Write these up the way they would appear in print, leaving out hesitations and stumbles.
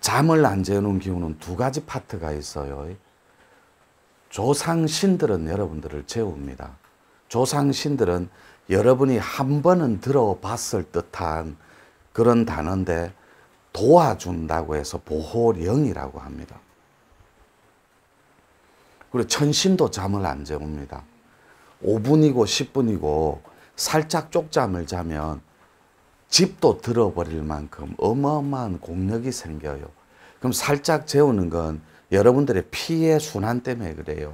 잠을 안 재우는 기운은 두 가지 파트가 있어요. 조상신들은 여러분들을 재웁니다. 조상신들은 여러분이 한 번은 들어봤을 듯한 그런 단어인데 도와준다고 해서 보호령이라고 합니다. 그리고 천신도 잠을 안 재웁니다. 5분이고 10분이고 살짝 쪽잠을 자면 집도 들어버릴 만큼 어마어마한 공력이 생겨요. 그럼 살짝 재우는 건 여러분들의 피의 순환 때문에 그래요.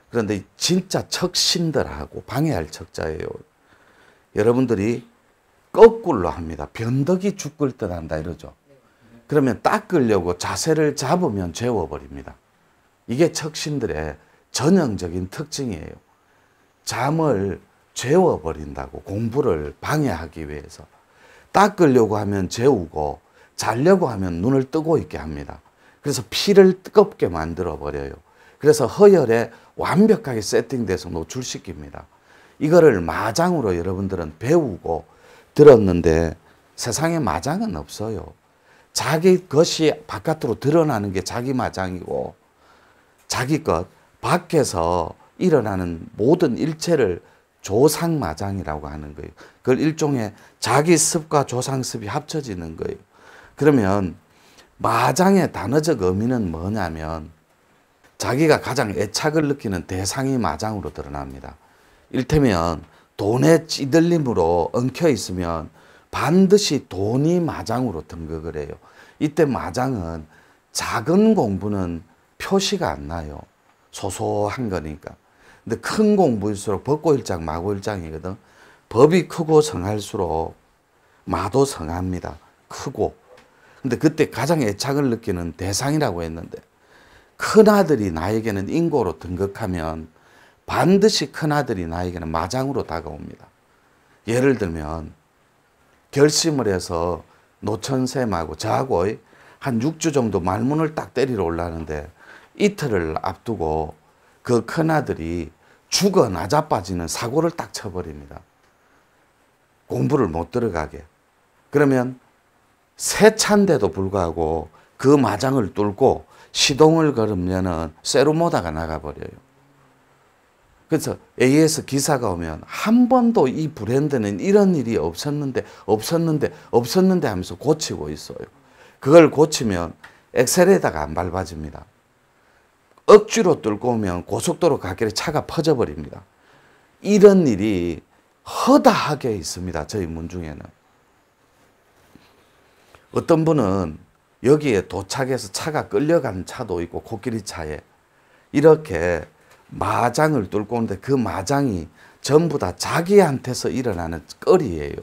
그런데 진짜 척신들하고 방해할 척자예요. 여러분들이 거꾸로 합니다. 변덕이 죽을 듯 한다 이러죠. 그러면 닦으려고 자세를 잡으면 재워버립니다. 이게 척신들의 전형적인 특징이에요. 잠을 재워버린다고, 공부를 방해하기 위해서. 닦으려고 하면 재우고 자려고 하면 눈을 뜨고 있게 합니다. 그래서 피를 뜨겁게 만들어버려요. 그래서 허혈에 완벽하게 세팅돼서 노출시킵니다. 이거를 마장으로 여러분들은 배우고 들었는데 세상에 마장은 없어요. 자기 것이 바깥으로 드러나는 게 자기 마장이고 자기 것 밖에서 일어나는 모든 일체를 조상마장이라고 하는 거예요. 그걸 일종의 자기 습과 조상습이 합쳐지는 거예요. 그러면 마장의 단어적 의미는 뭐냐면 자기가 가장 애착을 느끼는 대상이 마장으로 드러납니다. 일테면 돈의 찌들림으로 엉켜 있으면 반드시 돈이 마장으로 등극을 해요. 이때 마장은 작은 공부는 표시가 안 나요. 소소한 거니까. 근데 큰 공부일수록 법고일장, 마고일장이거든. 법이 크고 성할수록 마도 성합니다. 크고. 근데 그때 가장 애착을 느끼는 대상이라고 했는데 큰아들이 나에게는 인고로 등극하면 반드시 큰아들이 나에게는 마장으로 다가옵니다. 예를 들면 결심을 해서 노천샘하고 저하고 한 6주 정도 말문을 딱 때리러 올라가는데 이틀을 앞두고 그 큰아들이 죽어 나자빠지는 사고를 딱 쳐버립니다. 공부를 못 들어가게. 그러면 새 차인데도 불구하고 그 마장을 뚫고 시동을 걸으면은 세로모다가 나가버려요. 그래서 AS 기사가 오면 한 번도 이 브랜드는 이런 일이 없었는데 하면서 고치고 있어요. 그걸 고치면 엑셀에다가 안 밟아집니다. 억지로 뚫고 오면 고속도로 갓길에 차가 퍼져버립니다. 이런 일이 허다하게 있습니다. 저희 문중에는. 어떤 분은 여기에 도착해서 차가 끌려간 차도 있고 코끼리 차에 이렇게 마장을 뚫고 오는데 그 마장이 전부 다 자기한테서 일어나는 거리예요.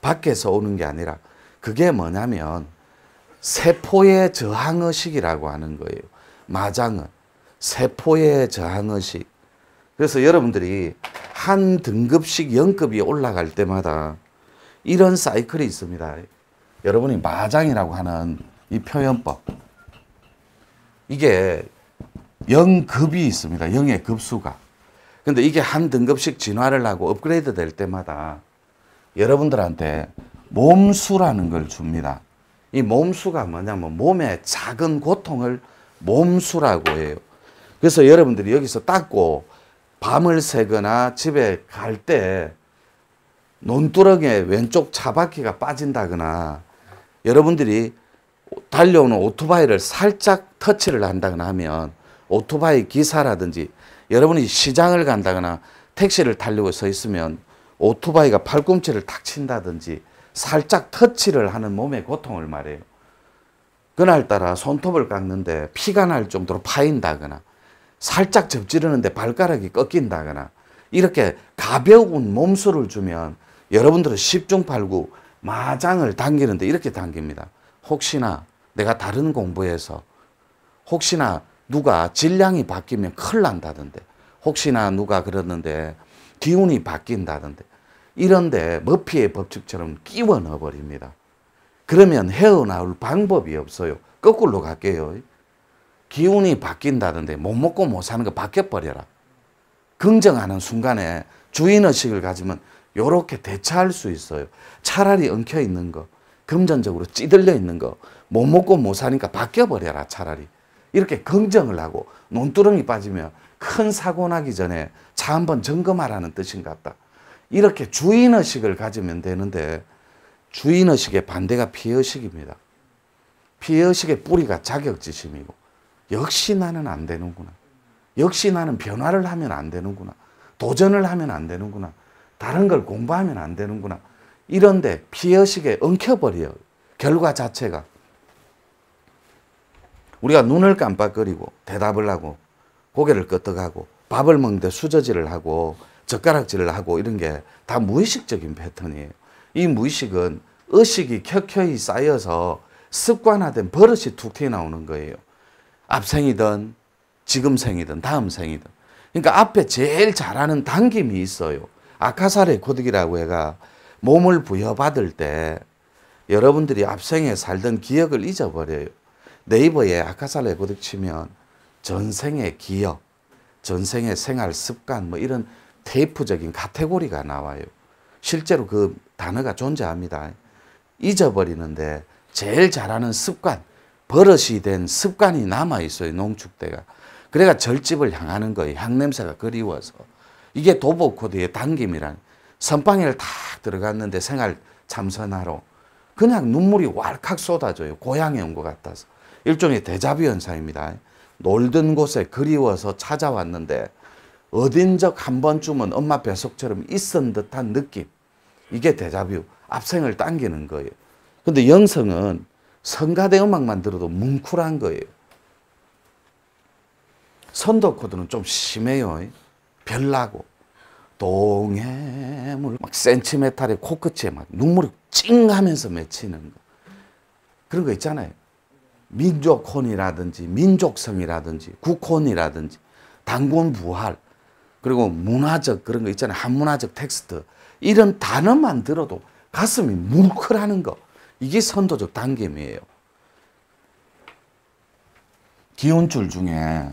밖에서 오는 게 아니라 그게 뭐냐면 세포의 저항의식이라고 하는 거예요. 마장은 세포의 저항의식. 그래서 여러분들이 한 등급씩 영급이 올라갈 때마다 이런 사이클이 있습니다. 여러분이 마장이라고 하는 이 표현법, 이게 0급이 있습니다. 0의 급수가. 근데 이게 한 등급씩 진화를 하고 업그레이드 될 때마다 여러분들한테 몸수라는 걸 줍니다. 이 몸수가 뭐냐면 몸의 작은 고통을 몸수라고 해요. 그래서 여러분들이 여기서 닦고 밤을 새거나 집에 갈 때 논두렁에 왼쪽 차바퀴가 빠진다거나 여러분들이 달려오는 오토바이를 살짝 터치를 한다거나 하면 오토바이 기사라든지 여러분이 시장을 간다거나 택시를 타려고 서 있으면 오토바이가 팔꿈치를 탁 친다든지 살짝 터치를 하는 몸의 고통을 말해요. 그날따라 손톱을 깎는데 피가 날 정도로 파인다거나 살짝 접지르는데 발가락이 꺾인다거나 이렇게 가벼운 몸수를 주면 여러분들은 10중 8구 마장을 당기는데 이렇게 당깁니다. 혹시나 내가 다른 공부에서 혹시나 누가 질량이 바뀌면 큰일 난다던데 혹시나 누가 그러는데 기운이 바뀐다던데 이런데 머피의 법칙처럼 끼워 넣어버립니다. 그러면 헤어나올 방법이 없어요. 거꾸로 갈게요. 기운이 바뀐다던데 못 먹고 못 사는 거 바뀌어버려라. 긍정하는 순간에 주인의식을 가지면 이렇게 대처할 수 있어요. 차라리 엉켜있는 거. 금전적으로 찌들려 있는 거 못 먹고 못 사니까 바뀌어버려라 차라리. 이렇게 긍정을 하고 논두렁이 빠지면 큰 사고 나기 전에 차 한번 점검하라는 뜻인 것 같다. 이렇게 주인의식을 가지면 되는데 주인의식의 반대가 피해의식입니다. 피해의식의 뿌리가 자격지심이고 역시 나는 안 되는구나. 역시 나는 변화를 하면 안 되는구나. 도전을 하면 안 되는구나. 다른 걸 공부하면 안 되는구나. 이런데 피해의식에 엉켜버려요. 결과 자체가. 우리가 눈을 깜빡거리고 대답을 하고 고개를 끄덕하고 밥을 먹는데 수저질을 하고 젓가락질을 하고 이런 게 다 무의식적인 패턴이에요. 이 무의식은 의식이 켜켜이 쌓여서 습관화된 버릇이 툭 튀어나오는 거예요. 앞생이든 지금 생이든 다음 생이든. 그러니까 앞에 제일 잘하는 당김이 있어요. 아카사레 코드기라고 해가 몸을 부여받을 때 여러분들이 앞생에 살던 기억을 잊어버려요. 네이버에 아카사레 코드 치면 전생의 기억, 전생의 생활 습관 뭐 이런 테이프적인 카테고리가 나와요. 실제로 그 단어가 존재합니다. 잊어버리는데 제일 잘하는 습관, 버릇이 된 습관이 남아있어요. 농축대가. 그래가 절집을 향하는 거예요. 향냄새가 그리워서. 이게 도복 코드의 당김이란. 선방에를 탁 들어갔는데 생활 참선하러 그냥 눈물이 왈칵 쏟아져요. 고향에 온 것 같아서. 일종의 데자뷰 현상입니다. 놀던 곳에 그리워서 찾아왔는데 어딘적 한 번쯤은 엄마 뱃속처럼 있은 듯한 느낌. 이게 데자뷰. 앞생을 당기는 거예요. 근데 영성은 성가대 음악만 들어도 뭉클한 거예요. 선도 코드는 좀 심해요. 별나고 동해물 막 센티메탈의 코끝에 막 눈물이 찡 하면서 맺히는 거. 그런 거 있잖아요. 민족혼이라든지 민족성이라든지 국혼이라든지 단군 부활 그리고 문화적 그런 거 있잖아요. 한문화적 텍스트 이런 단어만 들어도 가슴이 뭉클하는 거. 이게 선도적 당김이에요. 기운줄 중에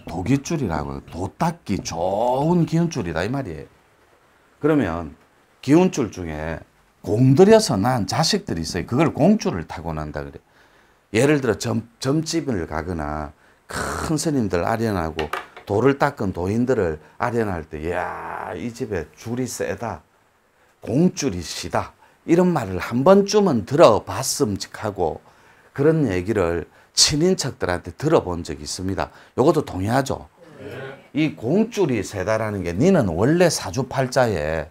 도기줄이라고 도 닦기 좋은 기운줄이다 이 말이에요. 그러면 기운줄 중에 공들여서 낳은 자식들이 있어요. 그걸 공줄을 타고난다 그래. 예를 들어 점집을 가거나 큰 스님들 아련하고 돌을 닦은 도인들을 아련할 때, 이야, 이 집에 줄이 세다. 공줄이 시다. 이런 말을 한 번쯤은 들어봤음 하고 그런 얘기를 친인척들한테 들어본 적이 있습니다. 이것도 동의하죠? 네. 이 공줄이 세다라는 게 니는 원래 사주팔자에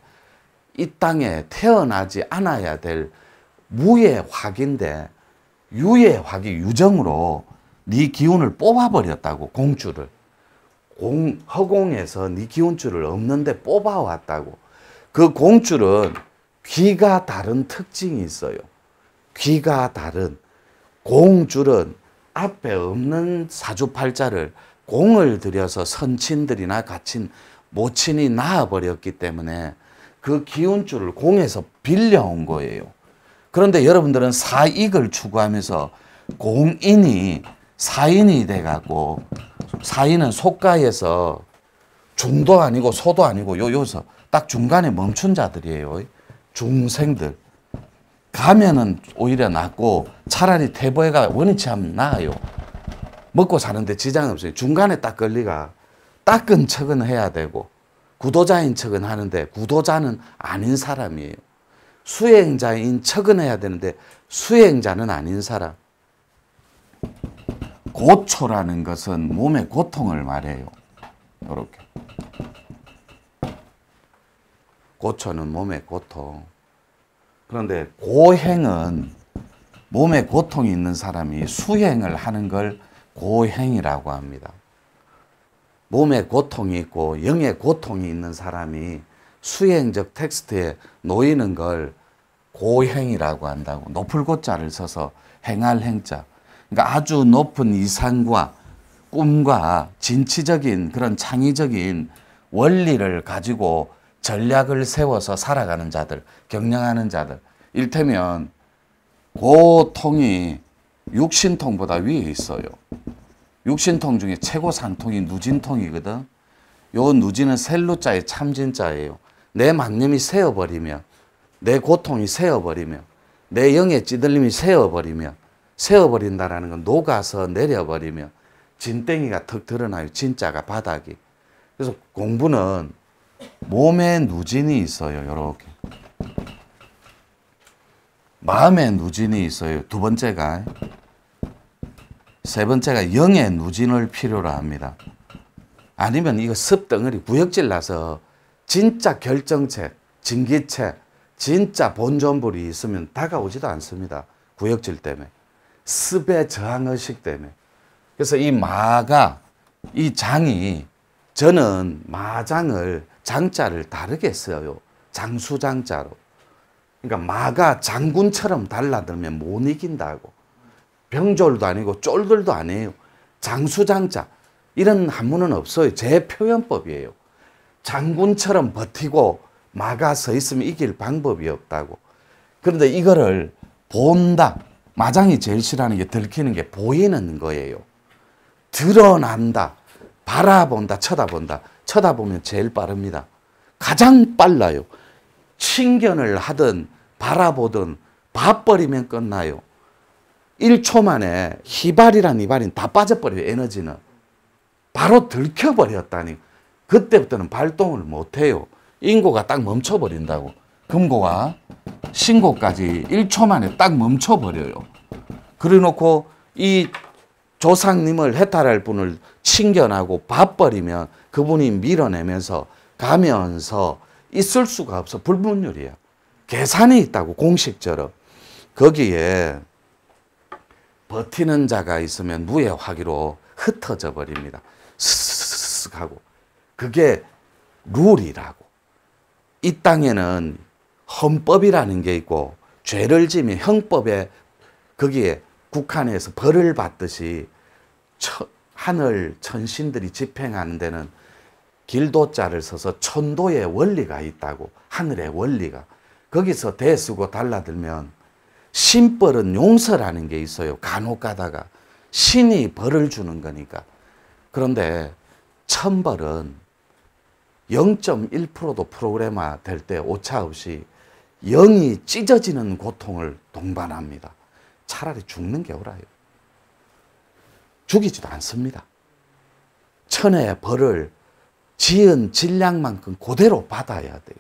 이 땅에 태어나지 않아야 될 무의 화기인데 유의 화기 유정으로 네 기운을 뽑아버렸다고. 공줄을 허공에서 네 기운줄을 없는데 뽑아왔다고. 그 공줄은 귀가 다른 특징이 있어요. 귀가 다른 공줄은 앞에 없는 사주팔자를 공을 들여서 선친들이나 갇힌 모친이 낳아버렸기 때문에 그 기운줄을 공에서 빌려온 거예요. 그런데 여러분들은 사익을 추구하면서 공인이 사인이 돼갖고, 사인은 속가에서 중도 아니고 소도 아니고 여기서 딱 중간에 멈춘 자들이에요. 중생들. 가면은 오히려 낫고 차라리 태보해가 원위치 하면 나아요. 먹고 사는데 지장 없어요. 중간에 딱 걸리가 닦은 척은 해야 되고 구도자인 척은 하는데 구도자는 아닌 사람이에요. 수행자인 척은 해야 되는데 수행자는 아닌 사람. 고초라는 것은 몸의 고통을 말해요. 이렇게. 고초는 몸의 고통. 그런데 고행은 몸에 고통이 있는 사람이 수행을 하는 걸 고행이라고 합니다. 몸에 고통이 있고 영에 고통이 있는 사람이 수행적 텍스트에 놓이는 걸 고행이라고 한다고. 높을 고자를 써서 행할 행자. 그러니까 아주 높은 이상과 꿈과 진취적인 그런 창의적인 원리를 가지고 전략을 세워서 살아가는 자들, 경영하는 자들. 일테면 고통이 육신통보다 위에 있어요. 육신통 중에 최고 산통이 누진통이거든. 요 누진은 셀루자의 참진자예요. 내 망념이 세어버리면, 내 고통이 세어버리면, 내 영의 찌들림이 세어버린다라는 건 녹아서 내려버리면 진땡이가 턱 드러나요. 진짜가 바닥이. 그래서 공부는 몸에 누진이 있어요. 요렇게. 마음에 누진이 있어요. 두 번째가. 세 번째가 영의 누진을 필요로 합니다. 아니면 이거 습덩어리 구역질 나서 진짜 결정책, 진기책, 진짜 본전불이 있으면 다가오지도 않습니다. 구역질 때문에. 습의 저항의식 때문에. 그래서 이 마가, 이 장이, 저는 마장을, 장자를 다르게 써요. 장수장자로. 그러니까 마가 장군처럼 달라들면 못 이긴다고. 병졸도 아니고 쫄들도 아니에요. 장수장자. 이런 한문은 없어요. 제 표현법이에요. 장군처럼 버티고 마가 서 있으면 이길 방법이 없다고. 그런데 이거를 본다. 마장이 제일 싫어하는 게 들키는 게 보이는 거예요. 드러난다. 바라본다. 쳐다본다. 쳐다보면 제일 빠릅니다. 가장 빨라요. 친견을 하든 바라보든 봐버리면 끝나요. 1초 만에 희발이란 이발인 다 빠져버려요. 에너지는. 바로 들켜버렸다니. 그때부터는 발동을 못해요. 인고가 딱 멈춰버린다고. 금고와 신고까지 1초 만에 딱 멈춰버려요. 그래 놓고 이 조상님을 해탈할 분을 친견하고 봐버리면 그분이 밀어내면서 가면서 있을 수가 없어. 불문율이야. 계산이 있다고. 공식처럼. 거기에 버티는 자가 있으면 무예화기로 흩어져 버립니다. 스스스스 하고. 그게 룰이라고. 이 땅에는 헌법이라는 게 있고 죄를 지면 형법에 거기에 국한에서 벌을 받듯이 하늘 천신들이 집행하는 데는 길도자를 써서 천도의 원리가 있다고. 하늘의 원리가. 거기서 대쓰고 달라들면 신벌은 용서라는 게 있어요. 간혹 가다가. 신이 벌을 주는 거니까. 그런데 천벌은 0.1%도 프로그래마 될 때 오차 없이 영이 찢어지는 고통을 동반합니다. 차라리 죽는 게 옳아요. 죽이지도 않습니다. 천의 벌을 지은 질량만큼 그대로 받아야 돼요.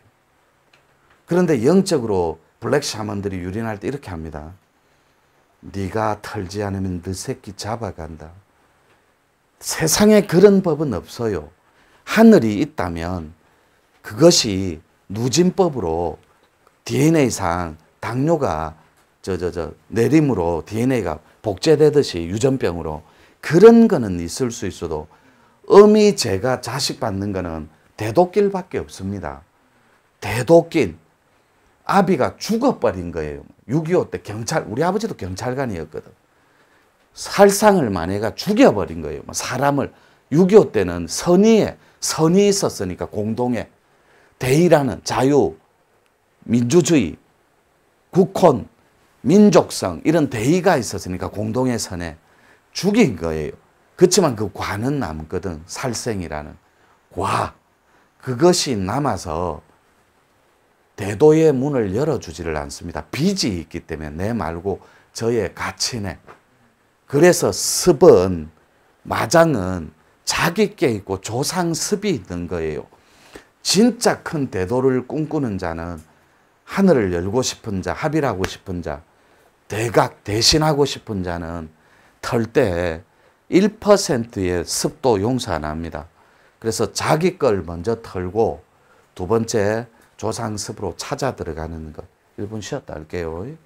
그런데 영적으로 블랙 샤먼들이 유린할 때 이렇게 합니다. 네가 털지 않으면 너 새끼 잡아간다. 세상에 그런 법은 없어요. 하늘이 있다면 그것이 누진법으로 DNA상 당뇨가 내림으로 DNA가 복제되듯이 유전병으로 그런 거는 있을 수 있어도 어미 제가 자식 받는 거는 대독길밖에 없습니다. 대독길. 아비가 죽어버린 거예요. 6.25 때 경찰, 우리 아버지도 경찰관이었거든. 살상을 만해가 죽여버린 거예요. 사람을. 6.25 때는 선이 있었으니까 공동에 대의라는 자유, 민주주의, 국혼, 민족성 이런 대의가 있었으니까 공동의 선에 죽인 거예요. 그렇지만 그 과는 남거든. 살생이라는 과. 그것이 남아서 대도의 문을 열어주지를 않습니다. 빚이 있기 때문에 내 말고 저의 가치네. 그래서 습은, 마장은 자기께 있고 조상습이 있는 거예요. 진짜 큰 대도를 꿈꾸는 자는 하늘을 열고 싶은 자, 합일하고 싶은 자, 대각, 대신하고 싶은 자는 털 때 1%의 습도 용서 안 합니다. 그래서 자기 걸 먼저 털고 두 번째 조상습으로 찾아 들어가는 것. 1분 쉬었다 할게요.